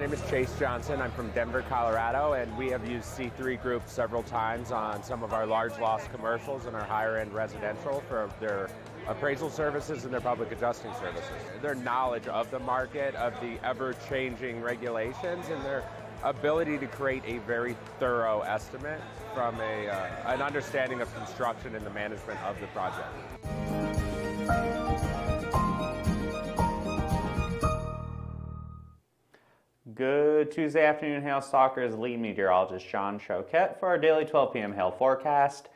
name is Chase Johnson. I'm from Denver, Colorado, and we have used C3 Group several times on some of our large loss commercials and our higher end residential for their appraisal services and their public adjusting services. Their knowledge of the market, of the ever-changing regulations, and their ability to create a very thorough estimate from an understanding of construction and the management of the project. Good Tuesday afternoon, Hail Stalkers. Lead meteorologist Sean Choquette for our daily 12 p.m. hail forecast.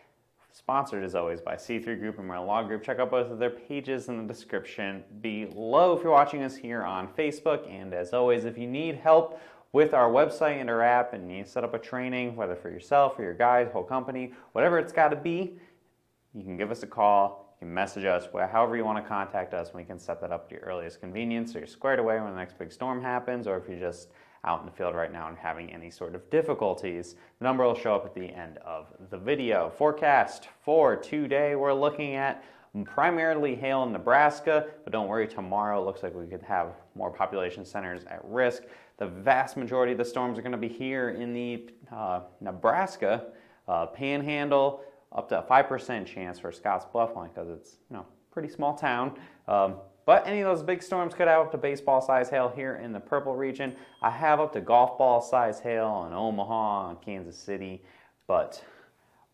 Sponsored as always by C3 Group and Marine Law Group. Check out both of their pages in the description below if you're watching us here on Facebook. And as always, if you need help with our website and our app and you set up a training, whether for yourself or your guys, whole company, whatever it's got to be, you can give us a call. You can message us, however you want to contact us, and we can set that up at your earliest convenience so you're squared away when the next big storm happens, or if you're just out in the field right now and having any sort of difficulties. The number will show up at the end of the video. Forecast for today, we're looking at primarily hail in Nebraska, but don't worry, tomorrow it looks like we could have more population centers at risk. The vast majority of the storms are going to be here in the Nebraska Panhandle, up to a 5% chance for Scottsbluff, only because it's pretty small town. But any of those big storms could have up to baseball size hail here in the purple region. I have up to golf ball size hail in Omaha and Kansas City, but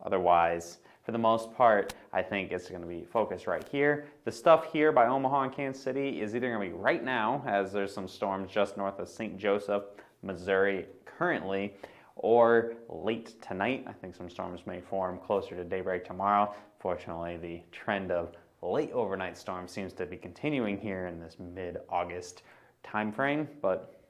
otherwise, for the most part, I think it's going to be focused right here. The stuff here by Omaha and Kansas City is either going to be right now, as there's some storms just north of St. Joseph, Missouri currently, or late tonight. I think some storms may form closer to daybreak tomorrow. Fortunately, the trend of late overnight storms seems to be continuing here in this mid-August time frame, but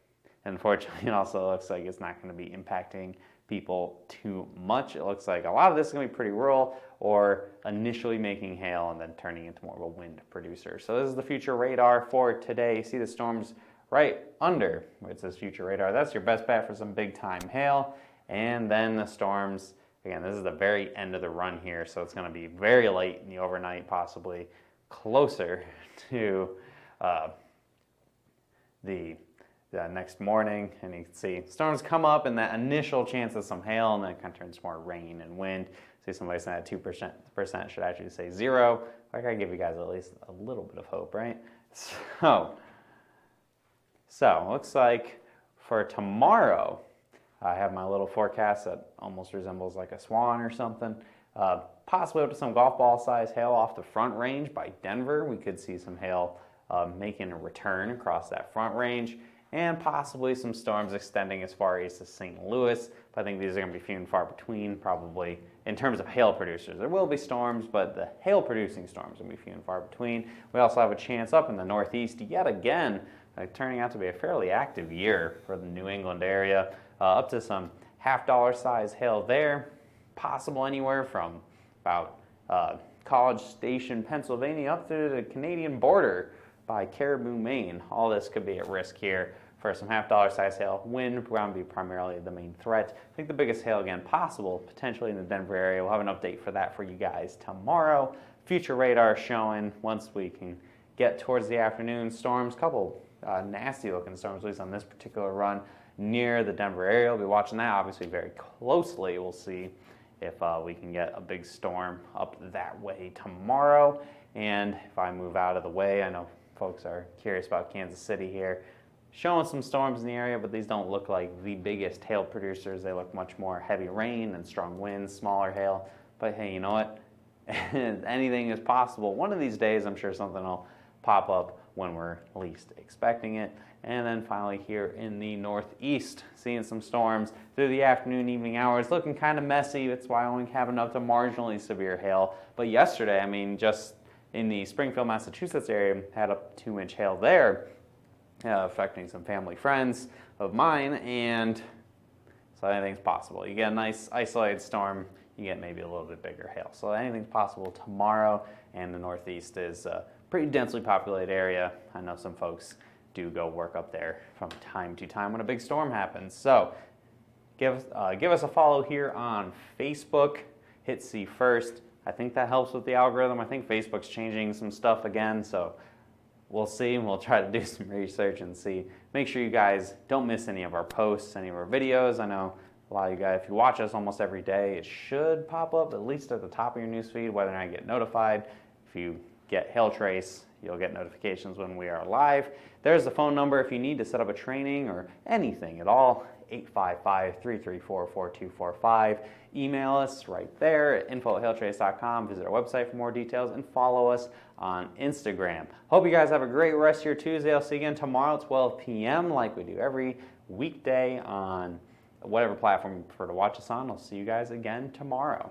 unfortunately it also looks like it's not going to be impacting people too much. It looks like a lot of this is going to be pretty rural or initially making hail and then turning into more of a wind producer. So this is the future radar for today. You see the storms right under where it says future radar. That's your best bet for some big time hail. And then the storms, again, this is the very end of the run here, so it's going to be very late in the overnight, possibly closer to the next morning. And you can see storms come up and that initial chance of some hail, and then it kind of turns more rain and wind. See somebody saying that 2% should actually say 0. I gotta give you guys at least a little bit of hope, right? So looks like for tomorrow, I have my little forecast that almost resembles like a swan or something. Possibly up to some golf ball size hail off the front range by Denver. We could see some hail making a return across that front range, and possibly some storms extending as far east as St. Louis. But I think these are going to be few and far between, probably in terms of hail producers. There will be storms, but the hail producing storms will be few and far between. We also have a chance up in the northeast yet again, turning out to be a fairly active year for the New England area. Up to some $half size hail there, possible anywhere from about College Station, Pennsylvania, up to the Canadian border by Caribou, Maine. All this could be at risk here for some $half size hail. Wind will be primarily the main threat. I think the biggest hail again possible, potentially in the Denver area. We'll have an update for that for you guys tomorrow. Future radar showing once we can get towards the afternoon. Storms, couple nasty looking storms, at least on this particular run, near the Denver area. We'll be watching that obviously very closely. We'll see if we can get a big storm up that way tomorrow. And if I move out of the way, I know folks are curious about Kansas City here. Showing some storms in the area, but these don't look like the biggest hail producers. They look much more heavy rain and strong winds, smaller hail. But hey, you know what? Anything is possible. One of these days, I'm sure something will pop up when we're least expecting it. And then finally here in the northeast, seeing some storms through the afternoon, evening hours, looking kind of messy. That's why I only have enough to marginally severe hail. But yesterday, I mean, just in the Springfield, Massachusetts area, had up 2-inch hail there, affecting some family friends of mine. And so anything's possible. You get a nice isolated storm, you get maybe a little bit bigger hail. So anything's possible tomorrow, and the northeast is a pretty densely populated area. I know some folks do go work up there from time to time when a big storm happens. So give us a follow here on Facebook. Hit see first. I think that helps with the algorithm. I think Facebook's changing some stuff again, so we'll see, and we'll try to do some research and see. Make sure you guys don't miss any of our posts, any of our videos. I know a lot of you guys, if you watch us almost every day, it should pop up at least at the top of your newsfeed, whether or not you get notified. If you get Hail Trace, you'll get notifications when we are live. There's the phone number if you need to set up a training or anything at all, 855-334-4245. Email us right there at info@hailtrace.com. Visit our website for more details and follow us on Instagram. Hope you guys have a great rest of your Tuesday. I'll see you again tomorrow at 12 p.m. like we do every weekday on whatever platform you prefer to watch us on. I'll see you guys again tomorrow.